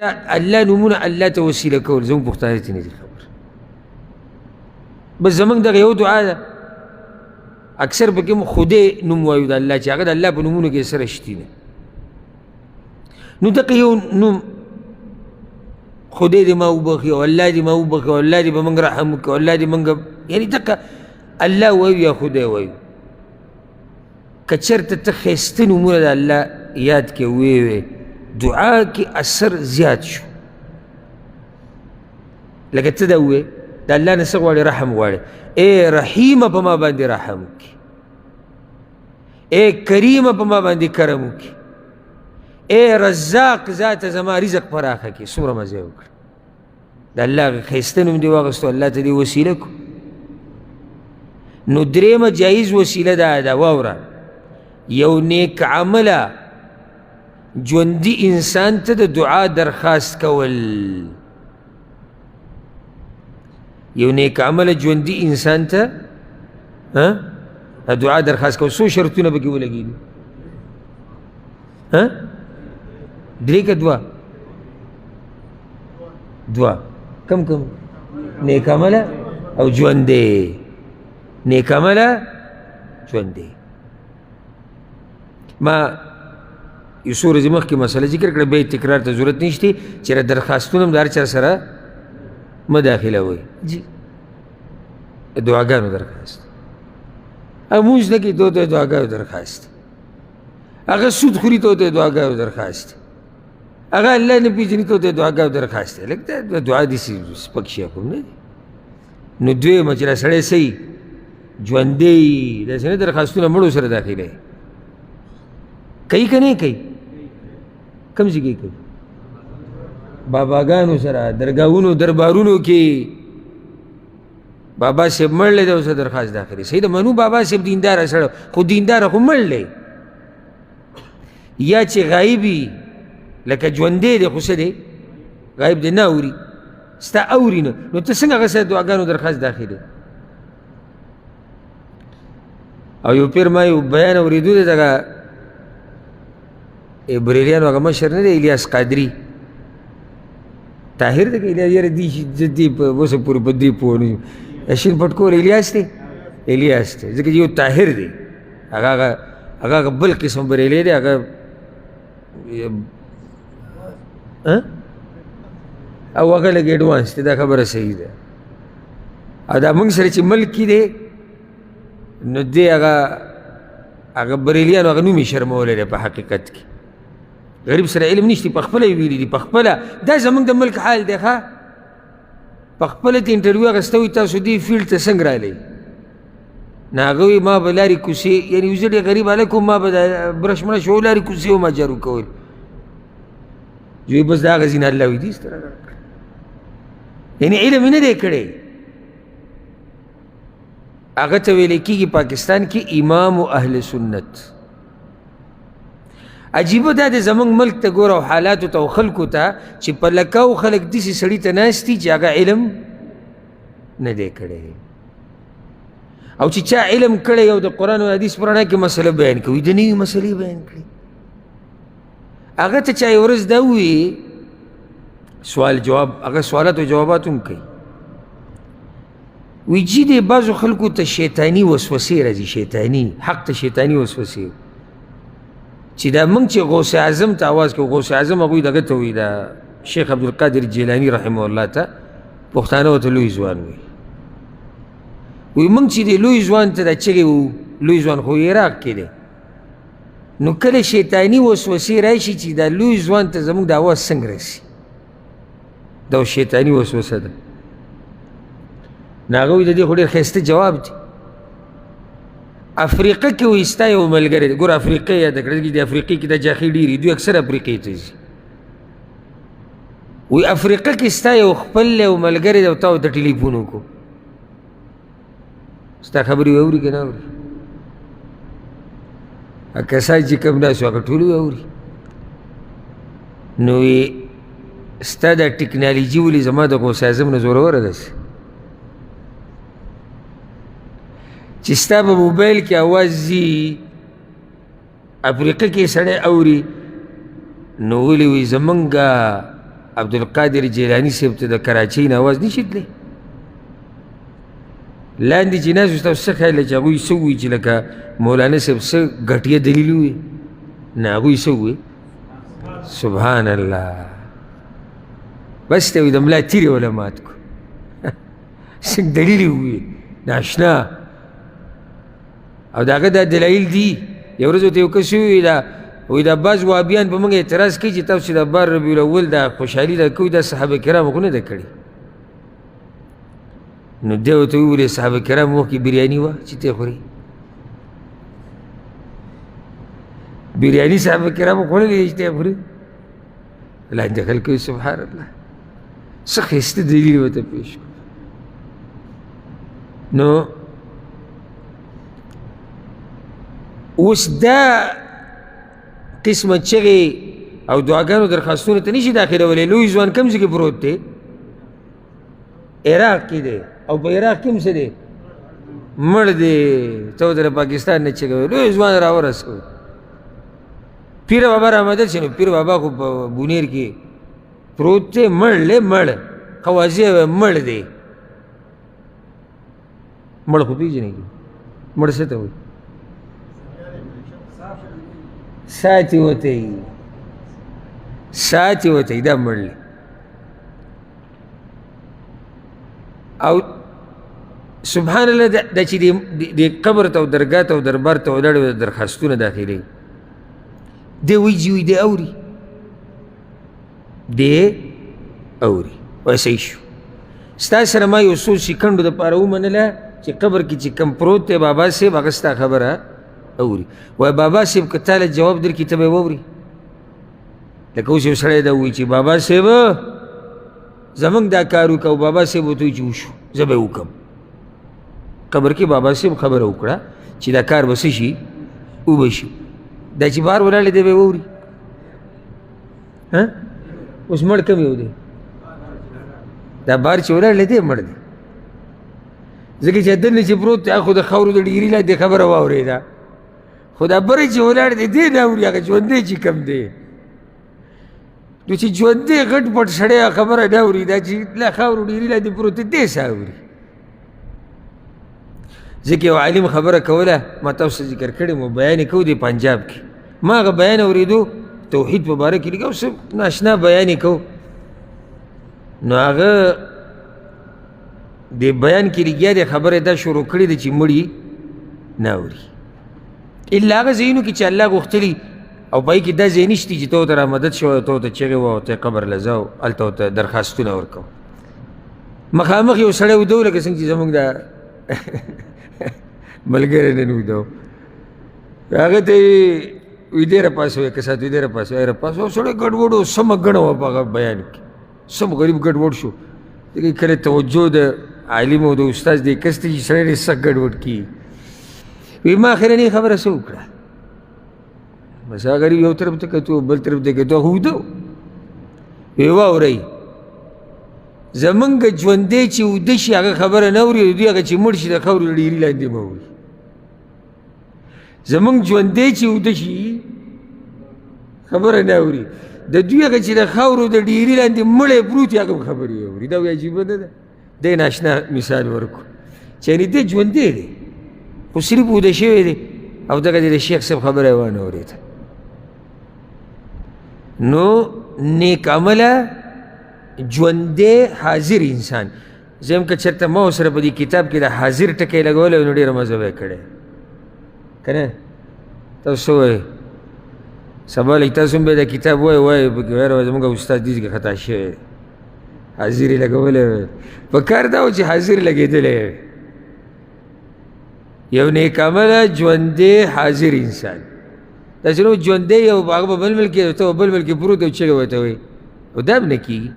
الله نمونه الله ته وسیله کول زموږ پښتانه ته نه دي خبر. بس زموږ دغه یو دعا ده اکثر پکې مو خدای نوم وایو د الله چې هغه د الله په نومونو کې سره شتي ده. نو دغه یو نوم خدای دې ما وبخي او الله دې ما وبخي او الله دې به موږ رحم وکړي او الله دې موږ یعنې دغه الله وایو یا خدای وایو. که چېرته ته ښایسته نومونه د الله یاد کې ویې دعا کې اثر زیات شو. لکه ته دا ووایې د الله نه څه غواړې رحم غواړې ای رحیمه په ما باندې رحم وکړي ای کریمه په ما باندې کرم وکړي ای رزاق ذاته زما رزق پراخه کړي. څومره مزه یې وکړه د الله ښایسته نوم دې واخیستو الله ته دې وسیله کړو. نو درېیمه جایز وسیله دا ده واوره یو نیک عمله ژوندي انسان ته د دعا درخواست کول. یو نیک عمله ژوندي انسان ته دعا درخواست کول. څو شرطونه پکې ولګېدي درې که دوه کم نیک عمله او ژوندی نیک عمله ژوندی. ما یو څو ورځې مخکې مسله ذکر کړه بیا تکرار ته ضرورت نشته چې درخواستونه هم د هر چا سره مه داخلوئ. جی دعاګانو درخواست لمونځ نه کوي ته دعاګانو درخواست هغه سود خوري ته دعاګانو درخواست هغه الله نه پېژني ته دعاګانو درخواست دی. لږ دا دعا داسې سپک شی کوم نه دی. نو دویمه چې دا سړی صحیح ژوندی داسې نه درخواستونه مړو سره داخلوي کوي که نه کوي کوم ځای کې کوي باباګانو سره درګاهونو دربارونو کې بابا صاحب مړ دی اوس درخواست داخلي صحیح ده منو بابا صاحب دینداره سړی خو دینداره خو مړ دی یا چې غایبي لکه ژوندی دی خو څه دی غایب دی نه اوري ستا اوري نه نو ته څنګه هغه سره دعاګانو درخواست داخلي. او یو پیر ما یو بیان اورېدو دی دغه بریلیانو هغه مشر نه دی الیاس قادري طاهر دی که الیاس یاره دی اوسه پورې په دې پوه نه یم شین پټکور الیاس دی الیاس دی ځکه یو طاهر دی هغه بل قسم بریلی دی هغه او هغه لږ ایډوانس دی دا خبره صحیح ده. او دا موږ سره چې ملکي دی نو دی هغه بریلیانو هغه نوم یې شرمولی دی په حقیقت کې غریب سره علم نشته په خپله یې ویلي دي په خپله دا زموږ د ملک حال دی ښه په خپله ته انټرویو اخیسته وي تاسو دې فیلډ ته څنګه راغلی نه هغه وایي ما به لارې کوڅې یعنې یو زه ډېر غریب هلک وم ما به د برش مرش و لارې کوڅې وما جارو کول وایي بس د هغه ځینې الله وایي دې ستره یعنې علم یې نه دی کړی هغه ته ویلی کېږي پاکستان کې امام اهل سنت. عجیبه دا د زموږ ملک ته ګوره او حالاتو ته او خلکو ته چې په لکاو خلک داسې سړي ته ناست دي چې هغه علم نه دی کړی او چې چا علم کړی او د قرآن او حدیث په رڼا کې مسله بیان کوي د نوي مسلې بیان کړي هغه ته چا یو ورځ دا ووایي سوال جواب هغه سوالات او جوابات هم کوي وی جی دی بعضو خلکو ته شیطانی وسوسې راځي شیطانی حق ته شیطانی وسوسې چې دا موږ چې غوث اعظم ته آواز کوو غوث اعظم هغوی دغه ته وایي دا شیخ عبدالقادر جیلاني رحمه الله ته پښتانه ورته لوی ځوان وایي موږ چې دی لوی ځوان ته دا چغې وو لوی ځوان خو عراق کې دی نو کله شیطانی وسوسې راشي چې دا لوی ځوان ته زموږ د آواز څنګه رسي دا شیطانی وسوسه ده. نو هغه وایي د دې خو ډېر ښایسته جواب دی افریقه کې وایي ستا یو ملګری دی ګوره افریقې یاده کړه د افریقې کې دا جاخې ډېرې دوی اکثر افریقې ته ځي وایي افریقه کې ستا یو خپل یو ملګری دی او تا ورته ټلیفون وکړو ستا خبرې واوري که نه اوري کسان چې کوم ناست هغه ټول واوري نو وایي ستا دا ټکنالوژي ولې زما د غوث اعظم نه زوروره داسې چې ستا په موبایل کې اواز ځي افریقه کې سړی اوري نو ولې وایي زمونږ عبدالقادر جیلانی صاحب ته د کراچۍ نه اواز نشي تللی لاندې چې ناست وو تاسو څه خیال دی چې هغوی څه ووایي چې لکه مولانا صاحب څه ګټیه دلیل ووایي نه هغوی څه ووایي سبحان الله بس ته وایي د ملا تیرې وله مات کړو څه دلیل یې ووایي ناشنا او د هغه دا دلایل دي یو ورځ ورته یو کس ووایي وایي دا بعض وهابیان په موږ اعتراض کوي چې تاسو د بار ربیع الاول دا خوشحالي دا کوي دا صحابه کرامو خو نه ده کړې نو دی ورته وویلې صحابه کرامو مخکې بریاني وه چې ته یې خورې بریاني صحابه کرامو خوړلې چې ته یې خورې لاندې خلک کوي سبحان الله څه ښایسته دلیل ورته پېښ کړو نو اوس دا قسمه چغې او دعاګانو درخواستونو ته نشي داخلولی لوی ځوان کوم ځای کې پروت دی عراق کې دی او په عراق کې هم څه دی مړ دی ته ودره پاکستان نه چغې وایي لوی ځوان راورسوي پیر بابا رحمدل شي نو پیر بابا خو په بونیر کې پروت دی مړ دی مړ خوازی مړ دی مړ خو پېژنې مړ څه ته وایي ساتي وته ساتي وته دا مړل او سبحان الله د چې د قبر ته او درګاه ته او دربار ته ولاړ درخواستونه داخلي دی ویجی وي دی اوري دی اوري ویسې شو ستا سره ما یو څو سکندو دپاره ومنله چې قبر کې چې کوم پروت دی بابا صاحب هغه ستا خبره اوري وای بابا صاحب که تاله جواب درکړي ته به یې واوري لکه اوس یو سړی دا وایي چې بابا صاحب زموږ دا کار وکړه او بابا صاحب ورته وایي چې وشو زه به یې وکړم قبر کې بابا صاحب خبره وکړه چې دا کار به څه شي وبه شي دا چې بهر ولاړ دی به یې واوري اوس مړ کم یو دی دا بهر چې ولاړ دی مړ دی ځکه چې دلته چې پروت دی هغه خو د خاورو د ډیري لاندې خبره واورېده خو دا بری چې ولاړ دی دی نه اوري هغه ژوندی چې کم دی نو چې ژوندی غټ پټ سړی خبره نه اوري دا چې له خاورو ډیري لاندې پروت دی دی څه اوري ځکه یو عالم خبره کوله ما تاسو ذکر کړی مو بیان یې کوو دی پنجاب کې ما هغه بیان اورېدو توحید په باره کې لږ اوس ناشنا بیان یې کوو نو هغه د بیان کې لګیا دی خبره دا شروع کړې ده چې مړي نه اوري الا هغه ځایونو کې چې الله غوښتلي او پای کې دا ځای نشته چې ته ورته رامدد شوی ته ورته چغې وه ته قبر له ځه او هلته ورته درخواستونه ورکوه مخامخ یو سړی وده و لکه څنګه چې زموږ دا ملګری نن وده و هغه ته یې وي دی راپاسوی که ساعت وي دی راپاسوی راپاسو سړی ګډوډ و سمه ګڼه وه په هغه بیان کې سم غریب ګډوډ شو ځکه کله توجه د عالم او د استاد دی کس ته چې سړی ډېر سخت ګډوډ کي وی ما اخرنۍ خبره څه وکړه بس هغه غریب یو طرف ته کتو بل طرف ته کتو هغه وده وی واورئ زمونږ ژوندی چې وده شي هغه خبره نه اوري دوی هغه چې مړ شي د خاورو له ډیري لاندې به اوري زمونږ ژوندی چې وده شي خبره نه اوري د دوی هغه چې د خاورو د ډیري لاندې مړی پروت وي هغه خبرې اوري دا وی عجیبه نه ده دی ناشنا مثال ورکړو چې یعنې دی ژوندی دی خو صرف وده شوی دی او دغه د شیخ صاحب خبره یې وانه اورېده نو نیک عمله ژوندی حاضر انسان زه هم که چېرته ما ورسره په دې کتاب کې د حاضر ټکی لګولی نو ډېره مزه به یې کړی که نه تاسو څه وایئ سبا لږ تاسو هم به دا کتاب وایئ پکې وایره زموږ استاد دې کې خطا شوی دی حاضر یې لګولی وی په کار دا و چې حاضر لګېدلی وی یو نیک عمله ژوندی حاضر انسان داسې نو ژوندی یو هغه په بل ملک کې ته په بل ملک کې پروت او چغې ورته وایي او دا هم نه کېږي